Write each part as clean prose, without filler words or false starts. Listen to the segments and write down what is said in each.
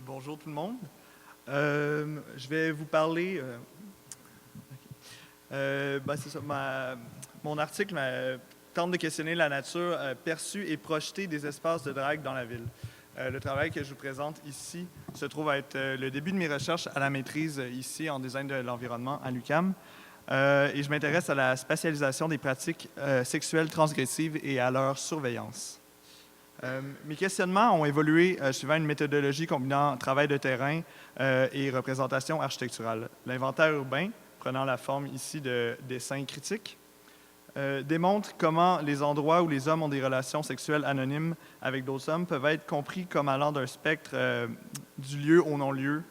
Bonjour tout le monde. Je vais vous parler. C'est ça. Mon article tente de questionner la nature perçue et projetée des espaces de drague dans la ville. Le travail que je vous présente ici se trouve à être le début de mes recherches à la maîtrise ici en design de l'environnement à l'UQAM. Et je m'intéresse à la spatialisation des pratiques sexuelles transgressives et à leur surveillance. Mes questionnements ont évolué suivant une méthodologie combinant travail de terrain et représentation architecturale. L'inventaire urbain, prenant la forme ici de dessins critiques, démontre comment les endroits où les hommes ont des relations sexuelles anonymes avec d'autres hommes peuvent être compris comme allant d'un spectre du lieu au non-lieu,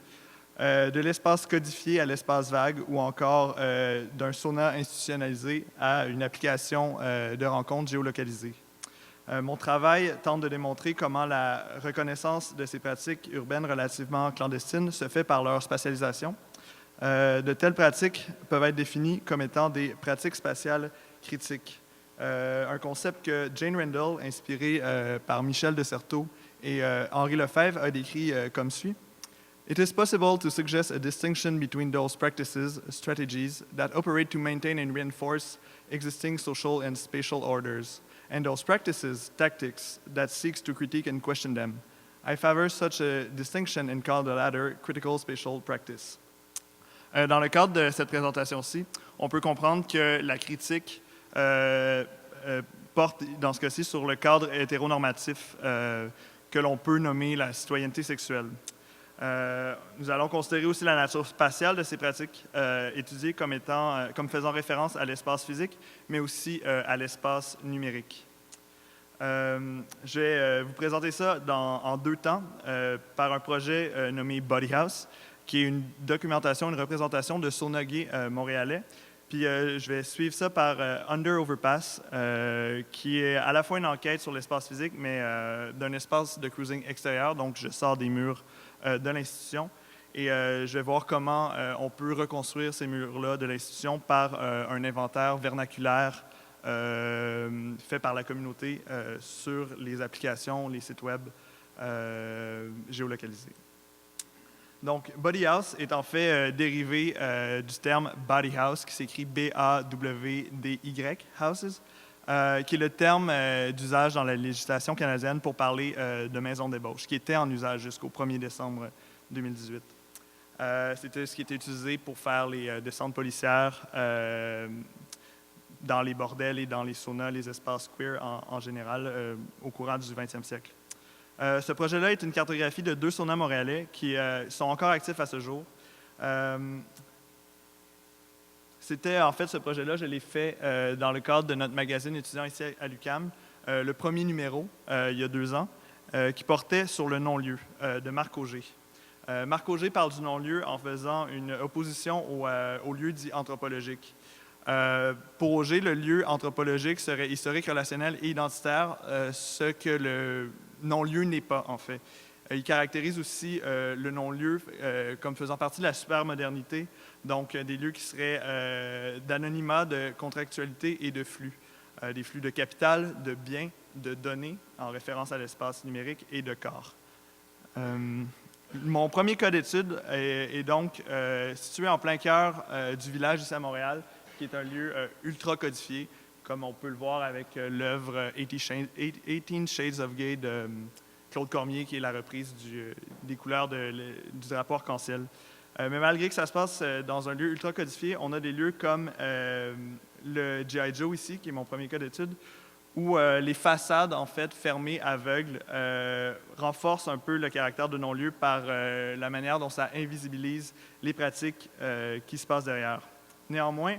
de l'espace codifié à l'espace vague ou encore d'un sauna institutionnalisé à une application de rencontre géolocalisée. Mon travail tente de démontrer comment la reconnaissance de ces pratiques urbaines relativement clandestines se fait par leur spatialisation. De telles pratiques peuvent être définies comme étant des pratiques spatiales critiques, un concept que Jane Rendell, inspiré par Michel de Certeau et Henri Lefebvre, a décrit comme suit. It is possible to suggest a distinction between those practices, strategies that operate to maintain and reinforce existing social and spatial orders, and those practices, tactics, that seeks to critique and question them. I favor such a distinction and call the latter critical spatial practice. Dans le cadre de cette présentation-ci, on peut comprendre que la critique porte, dans ce cas-ci, sur le cadre hétéronormatif que l'on peut nommer la citoyenneté sexuelle. Nous allons considérer aussi la nature spatiale de ces pratiques étudiées comme faisant référence à l'espace physique, mais aussi à l'espace numérique. Je vais vous présenter ça en deux temps par un projet nommé Body House, qui est une documentation, une représentation de sauna gay montréalais. Puis je vais suivre ça par Under Overpass, qui est à la fois une enquête sur l'espace physique, mais d'un espace de cruising extérieur, donc je sors des murs de l'institution. Et je vais voir comment on peut reconstruire ces murs-là de l'institution par un inventaire vernaculaire fait par la communauté sur les applications, les sites web géolocalisés. Donc, Body House est en fait dérivé du terme Body House, qui s'écrit B-A-W-D-Y, Houses, qui est le terme d'usage dans la législation canadienne pour parler de maison d'ébauche, qui était en usage jusqu'au 1er décembre 2018. C'était ce qui était utilisé pour faire les descentes policières dans les bordels et dans les saunas, les espaces queer en général, au courant du 20e siècle. Ce projet-là est une cartographie de 2 saunas montréalais qui sont encore actifs à ce jour. En fait, ce projet-là, je l'ai fait dans le cadre de notre magazine étudiant ici à l'UQAM, le premier numéro, il y a 2 ans, qui portait sur le non-lieu de Marc Auger. Marc Auger parle du non-lieu en faisant une opposition au lieu dit anthropologique. Pour Auger, le lieu anthropologique serait historique, relationnel et identitaire, ce que le non-lieu n'est pas, en fait. Il caractérise aussi le non-lieu comme faisant partie de la supermodernité, donc des lieux qui seraient d'anonymat, de contractualité et de flux. Des flux de capital, de biens, de données, en référence à l'espace numérique, et de corps. Mon premier cas d'étude est donc situé en plein cœur du village ici à Montréal, qui est un lieu ultra codifié, comme on peut le voir avec l'œuvre 18 Shades of Gay de Claude Cormier, qui est la reprise des couleurs du drapeau arc-en-ciel. Mais malgré que ça se passe dans un lieu ultra codifié, on a des lieux comme le G.I. Joe ici, qui est mon premier cas d'étude, où les façades, en fait, fermées, aveugles, renforcent un peu le caractère de non-lieu par la manière dont ça invisibilise les pratiques qui se passent derrière. Néanmoins,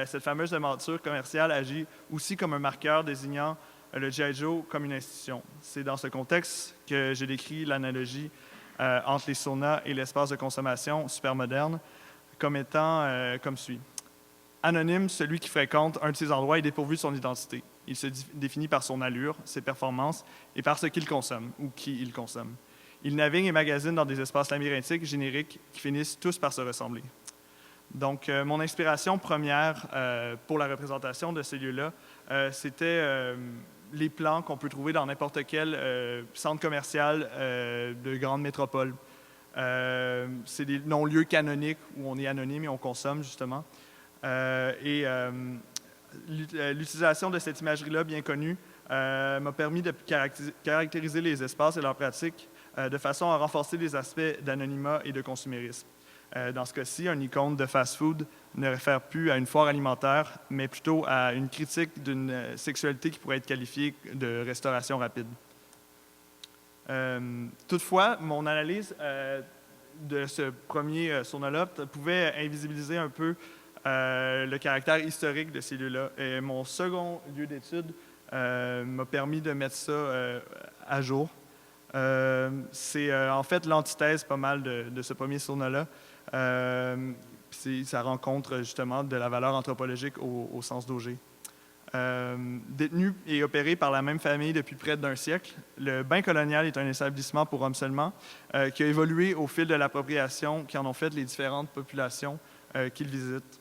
cette fameuse devanture commerciale agit aussi comme un marqueur désignant le G.I. Joe comme une institution. C'est dans ce contexte que j'ai décrit l'analogie entre les saunas et l'espace de consommation supermoderne comme étant comme suit. Anonyme, celui qui fréquente un de ces endroits est dépourvu de son identité. Il se définit par son allure, ses performances et par ce qu'il consomme ou qui il consomme. Il navigue et magasine dans des espaces labyrinthiques, génériques, qui finissent tous par se ressembler. Donc, mon inspiration première pour la représentation de ces lieux-là, c'était les plans qu'on peut trouver dans n'importe quel centre commercial de grande métropole. C'est des non-lieux canoniques où on est anonyme et on consomme, justement. L'utilisation de cette imagerie-là bien connue m'a permis de caractériser les espaces et leurs pratiques de façon à renforcer les aspects d'anonymat et de consumérisme. Dans ce cas-ci, un icône de fast-food ne réfère plus à une foire alimentaire, mais plutôt à une critique d'une sexualité qui pourrait être qualifiée de restauration rapide. Toutefois, mon analyse de ce premier sauna-là pouvait invisibiliser un peu le caractère historique de ces lieux-là. Et mon second lieu d'étude m'a permis de mettre ça à jour. C'est en fait l'antithèse pas mal de ce premier sauna-là. Ça rencontre justement de la valeur anthropologique au sens d'Auger. Détenu et opéré par la même famille depuis près d'un siècle, le Bain Colonial est un établissement pour hommes seulement qui a évolué au fil de l'appropriation qui en ont fait les différentes populations qu'il visite.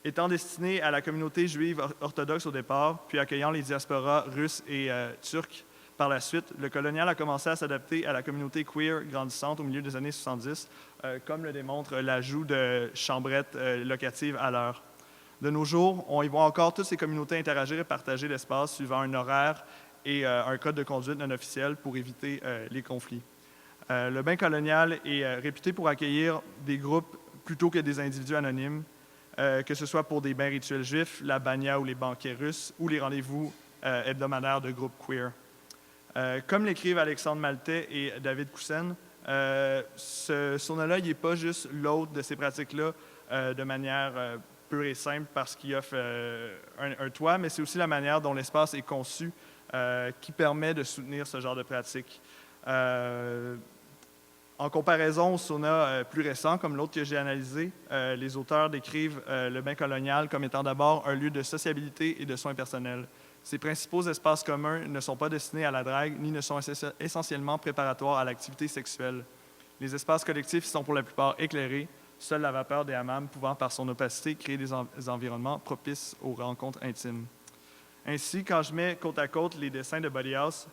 Étant destiné à la communauté juive orthodoxe au départ, puis accueillant les diasporas russes et turcs par la suite, le Colonial a commencé à s'adapter à la communauté queer grandissante au milieu des années 70, comme le démontre l'ajout de chambrettes locatives à l'heure. De nos jours, on y voit encore toutes ces communautés interagir et partager l'espace suivant un horaire et un code de conduite non officiel pour éviter les conflits. Le Bain Colonial est réputé pour accueillir des groupes plutôt que des individus anonymes, que ce soit pour des bains rituels juifs, la banya ou les banquets russes, ou les rendez-vous hebdomadaires de groupes queer. Comme l'écrivent Alexandre Maltais et David Coussen, ce sauna-là, il n'est pas juste l'hôte de ces pratiques-là de manière pure et simple parce qu'il offre un toit, mais c'est aussi la manière dont l'espace est conçu qui permet de soutenir ce genre de pratique. En comparaison au sauna plus récent, comme l'autre que j'ai analysé, les auteurs décrivent le Bain Colonial comme étant d'abord un lieu de sociabilité et de soins personnels. Ces principaux espaces communs ne sont pas destinés à la drague ni ne sont essentiellement préparatoires à l'activité sexuelle. Les espaces collectifs sont pour la plupart éclairés, seule la vapeur des hammams pouvant par son opacité créer des environnements propices aux rencontres intimes. Ainsi, quand je mets côte à côte les dessins de Body House,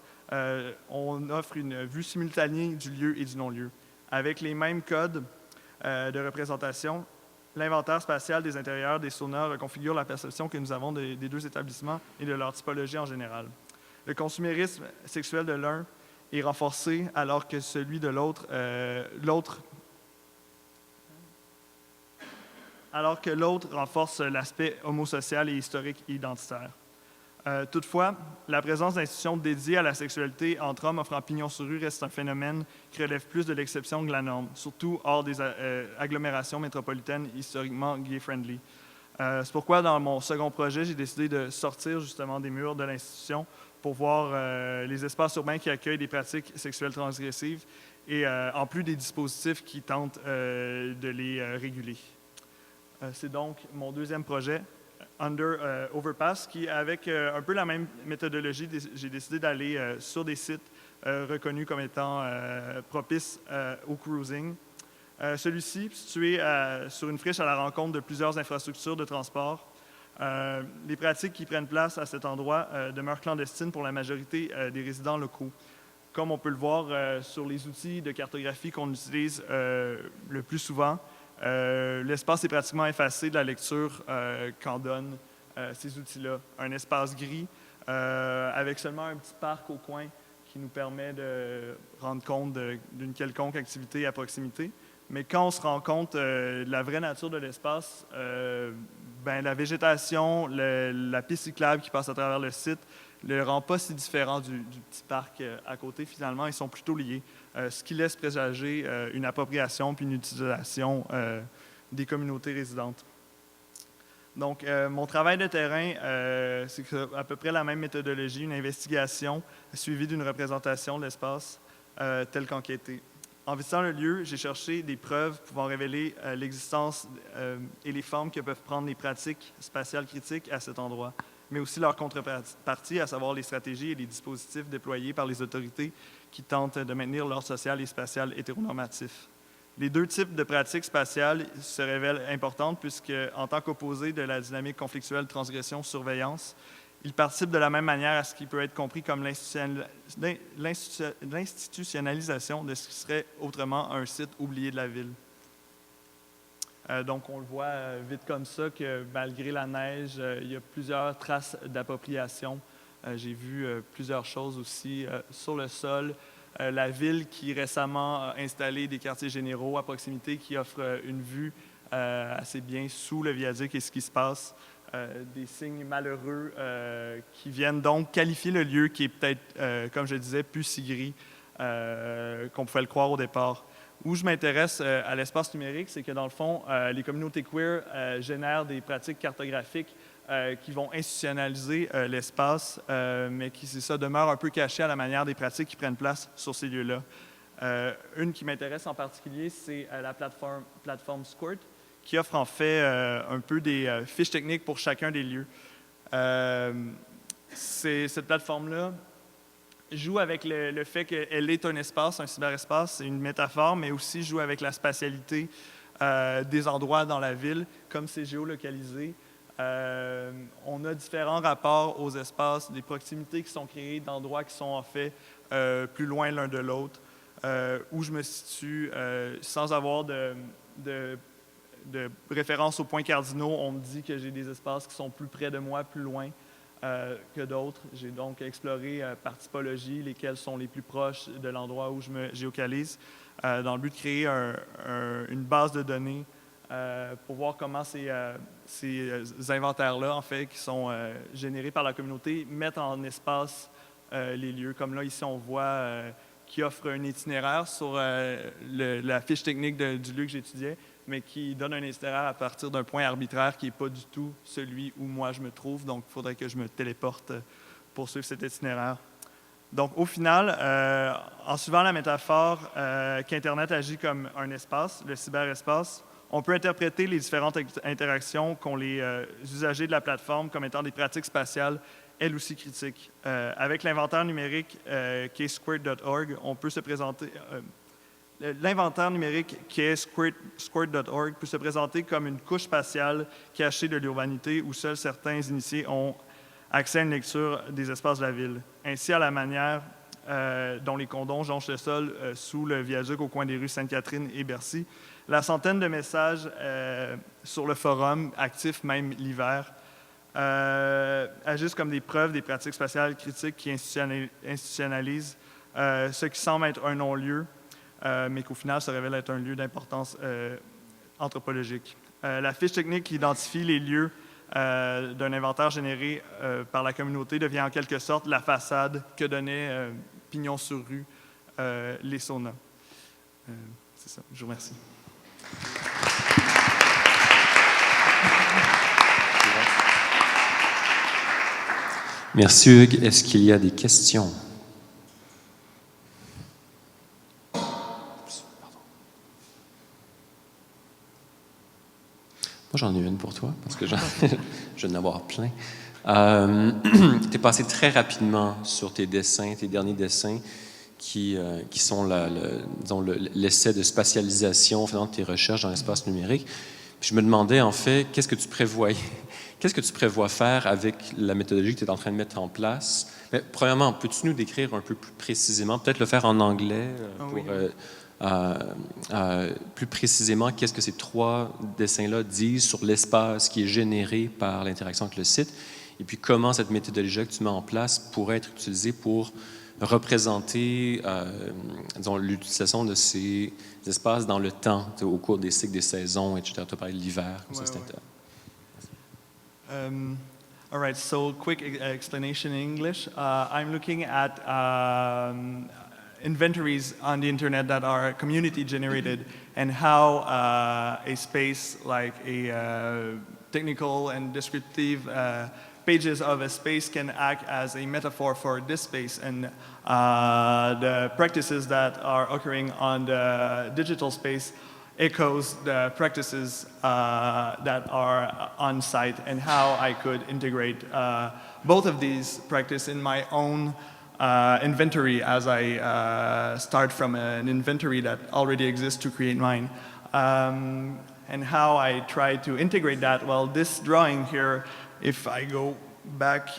on offre une vue simultanée du lieu et du non-lieu. Avec les mêmes codes de représentation, l'inventaire spatial des intérieurs des saunas reconfigure la perception que nous avons des deux établissements et de leur typologie en général. Le consumérisme sexuel de l'un est renforcé alors que celui de l'autre, alors que l'autre renforce l'aspect homosocial et historique et identitaire. Toutefois, la présence d'institutions dédiées à la sexualité entre hommes offrant pignon sur rue reste un phénomène qui relève plus de l'exception que la norme, surtout hors des agglomérations métropolitaines historiquement gay-friendly. C'est pourquoi, dans mon second projet, j'ai décidé de sortir justement des murs de l'institution pour voir les espaces urbains qui accueillent des pratiques sexuelles transgressives et en plus des dispositifs qui tentent de les réguler. C'est donc mon deuxième projet, Under Overpass, qui, avec un peu la même méthodologie, j'ai décidé d'aller sur des sites reconnus comme étant propices au cruising. Celui-ci, situé sur une friche à la rencontre de plusieurs infrastructures de transport, les pratiques qui prennent place à cet endroit demeurent clandestines pour la majorité des résidents locaux. Comme on peut le voir sur les outils de cartographie qu'on utilise le plus souvent, l'espace est pratiquement effacé de la lecture qu'en donnent ces outils-là. Un espace gris avec seulement un petit parc au coin qui nous permet de rendre compte d'une quelconque activité à proximité. Mais quand on se rend compte de la vraie nature de l'espace, la végétation, la piste cyclable qui passe à travers le site ne le rend pas si différent du petit parc à côté. Finalement, ils sont plutôt liés, ce qui laisse présager une appropriation puis une utilisation des communautés résidentes. Donc, mon travail de terrain, c'est à peu près la même méthodologie, une investigation suivie d'une représentation de l'espace tel qu'enquêté. En visitant le lieu, j'ai cherché des preuves pouvant révéler l'existence et les formes que peuvent prendre les pratiques spatiales critiques à cet endroit, mais aussi leur contrepartie, à savoir les stratégies et les dispositifs déployés par les autorités qui tentent de maintenir l'ordre social et spatial hétéronormatif. Les deux types de pratiques spatiales se révèlent importantes puisque, en tant qu'opposés de la dynamique conflictuelle transgression-surveillance, Il participe de la même manière à ce qui peut être compris comme l'institutionnalisation de ce qui serait autrement un site oublié de la ville. Donc, on le voit vite comme ça que malgré la neige, il y a plusieurs traces d'appropriation. J'ai vu plusieurs choses aussi sur le sol. La ville qui récemment a installé des quartiers généraux à proximité qui offrent une vue assez bien sous le viaduc et ce qui se passe. Des signes malheureux qui viennent donc qualifier le lieu qui est peut-être, comme je disais, plus si gris qu'on pouvait le croire au départ. Où je m'intéresse à l'espace numérique, c'est que dans le fond, les communautés queer génèrent des pratiques cartographiques qui vont institutionnaliser l'espace, mais qui, c'est ça, demeurent un peu cachées à la manière des pratiques qui prennent place sur ces lieux-là. Une qui m'intéresse en particulier, c'est la plateforme Squirt, qui offre en fait un peu des fiches techniques pour chacun des lieux. Cette plateforme-là joue avec le fait qu'elle est un espace, un cyberespace, c'est une métaphore, mais aussi joue avec la spatialité des endroits dans la ville, comme c'est géolocalisé. On a différents rapports aux espaces, des proximités qui sont créées d'endroits qui sont en fait plus loin l'un de l'autre, où je me situe sans avoir de référence aux points cardinaux. On me dit que j'ai des espaces qui sont plus près de moi, plus loin que d'autres. J'ai donc exploré par typologie lesquels sont les plus proches de l'endroit où je me géocalise, dans le but de créer une base de données pour voir comment ces inventaires-là, en fait, qui sont générés par la communauté, mettent en espace les lieux. Comme là, ici, on voit qui offre un itinéraire sur la fiche technique du lieu que j'étudiais, mais qui donne un itinéraire à partir d'un point arbitraire qui n'est pas du tout celui où moi je me trouve. Donc, il faudrait que je me téléporte pour suivre cet itinéraire. Donc, au final, en suivant la métaphore qu'Internet agit comme un espace, le cyberespace, on peut interpréter les différentes interactions qu'ont les usagers de la plateforme comme étant des pratiques spatiales, elles aussi critiques. Avec l'inventaire numérique qui est squirt.org, on peut se présenter... L'inventaire numérique qui est squirt.org peut se présenter comme une couche spatiale cachée de l'urbanité où seuls certains initiés ont accès à une lecture des espaces de la ville. Ainsi, à la manière dont les condoms jonchent le sol sous le viaduc au coin des rues Sainte-Catherine et Bercy, la centaine de messages sur le forum, actifs même l'hiver, agissent comme des preuves des pratiques spatiales critiques qui institutionnalisent ce qui semble être un non-lieu, mais qu'au final se révèle être un lieu d'importance anthropologique. La fiche technique qui identifie les lieux d'un inventaire généré par la communauté devient en quelque sorte la façade que donnait Pignon sur rue les saunas. C'est ça, je vous remercie. Merci Hugues. Est-ce qu'il y a des questions? Moi, j'en ai une pour toi, parce que je vais en avoir plein. Tu es passé très rapidement sur tes dessins, tes derniers dessins, qui sont l'essai de spatialisation de tes recherches dans l'espace numérique. Puis je me demandais, en fait, qu'est-ce que tu prévois faire avec la méthodologie que tu es en train de mettre en place? Mais, premièrement, peux-tu nous décrire un peu plus précisément, peut-être le faire en anglais, plus précisément, qu'est-ce que ces trois dessins-là disent sur l'espace qui est généré par l'interaction avec le site, et puis comment cette méthodologie que tu mets en place pourrait être utilisée pour représenter l'utilisation de ces espaces dans le temps, au cours des cycles, des saisons, etc. Tu as parlé de l'hiver, comme ça, c'était intéressant. All right, so quick explanation in English. I'm looking at inventories on the internet that are community generated and how a space like a technical and descriptive pages of a space can act as a metaphor for this space and the practices that are occurring on the digital space echoes the practices that are on site and how I could integrate both of these practices in my own inventory as I start from an inventory that already exists to create mine. And how I try to integrate that, well, this drawing here, if I go back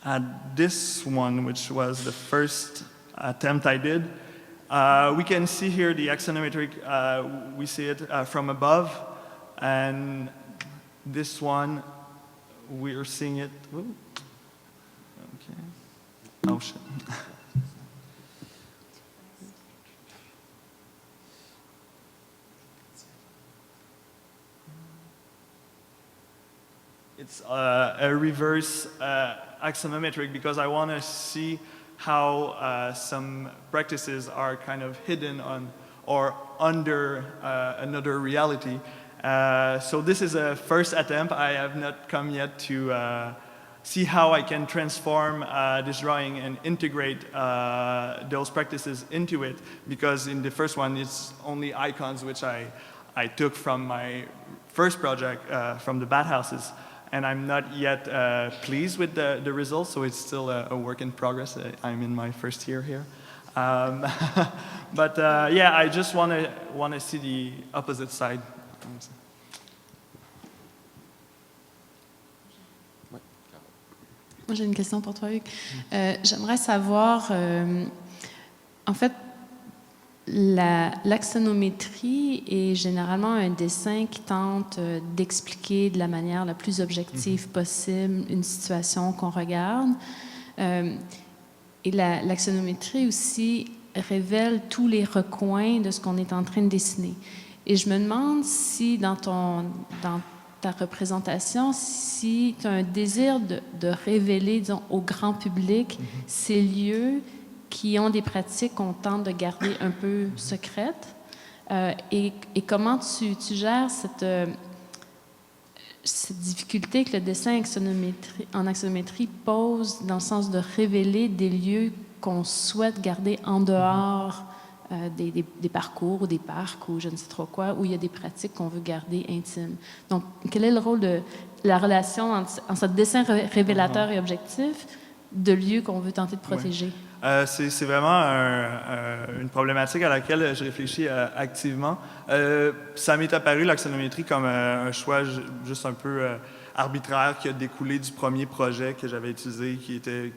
at this one, which was the first attempt I did, we can see here the axonometric, we see it from above, and this one, we're seeing it, ooh, okay, oh shit. It's a reverse axonometric because I want to see how some practices are kind of hidden on or under another reality. So this is a first attempt. I have not come yet to see how I can transform this drawing and integrate those practices into it, because in the first one it's only icons which I took from my first project from the bathhouses. And I'm not yet pleased with the results, so it's still a work in progress. I'm in my first year here. But yeah, I just want to see the opposite side. Moi, j'ai une question pour toi, Hugues. J'aimerais savoir, en fait, l'axonométrie est généralement un dessin qui tente d'expliquer de la manière la plus objective possible une situation qu'on regarde. Et l'axonométrie aussi révèle tous les recoins de ce qu'on est en train de dessiner. Et je me demande si dans ta représentation, si tu as un désir de révéler, disons, au grand public ces lieux qui ont des pratiques qu'on tente de garder un peu secrètes, et comment tu gères cette difficulté que le dessin en axonométrie pose dans le sens de révéler des lieux qu'on souhaite garder en dehors des parcours ou des parcs ou je ne sais trop quoi, où il y a des pratiques qu'on veut garder intimes. Donc, quel est le rôle de la relation entre ce dessin révélateur et objectif de lieux qu'on veut tenter de protéger? C'est vraiment une problématique à laquelle je réfléchis activement. Ça m'est apparu, l'axonométrie, comme un choix juste un peu arbitraire qui a découlé du premier projet que j'avais utilisé, qui était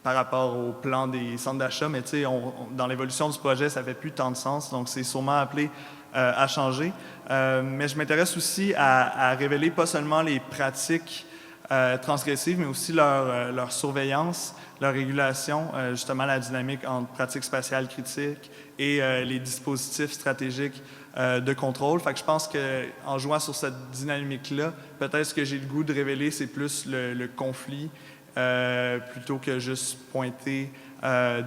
par rapport au plan des centres d'achat. Mais tu sais, dans l'évolution du projet, ça fait plus tant de sens, donc c'est sûrement appelé à changer. Mais je m'intéresse aussi à révéler pas seulement les pratiques transgressives, mais aussi leur surveillance, leur régulation, justement la dynamique entre pratiques spatiales critiques et les dispositifs stratégiques de contrôle. Fait que je pense qu'en jouant sur cette dynamique-là, peut-être ce que j'ai le goût de révéler, c'est plus le conflit plutôt que juste pointer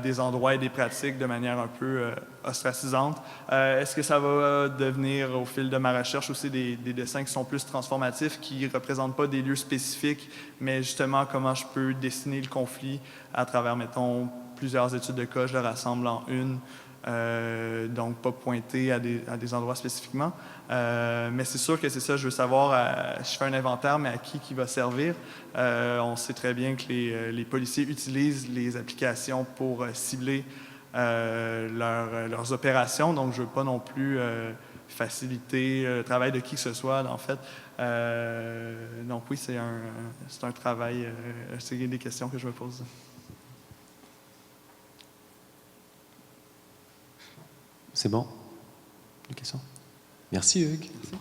des endroits et des pratiques de manière un peu ostracisante. Est-ce que ça va devenir, au fil de ma recherche, aussi des dessins qui sont plus transformatifs, qui ne représentent pas des lieux spécifiques, mais justement comment je peux dessiner le conflit à travers, mettons, plusieurs études de cas, je le rassemble en une, donc pas pointer à des endroits spécifiquement. Mais c'est sûr que c'est ça, je veux savoir, je fais un inventaire, mais à qui va servir. On sait très bien que les policiers utilisent les applications pour cibler leurs opérations, donc je ne veux pas non plus faciliter le travail de qui que ce soit, en fait. Donc oui, c'est un travail, c'est des questions que je me pose. C'est bon? Une question? Merci, Hugues. Merci.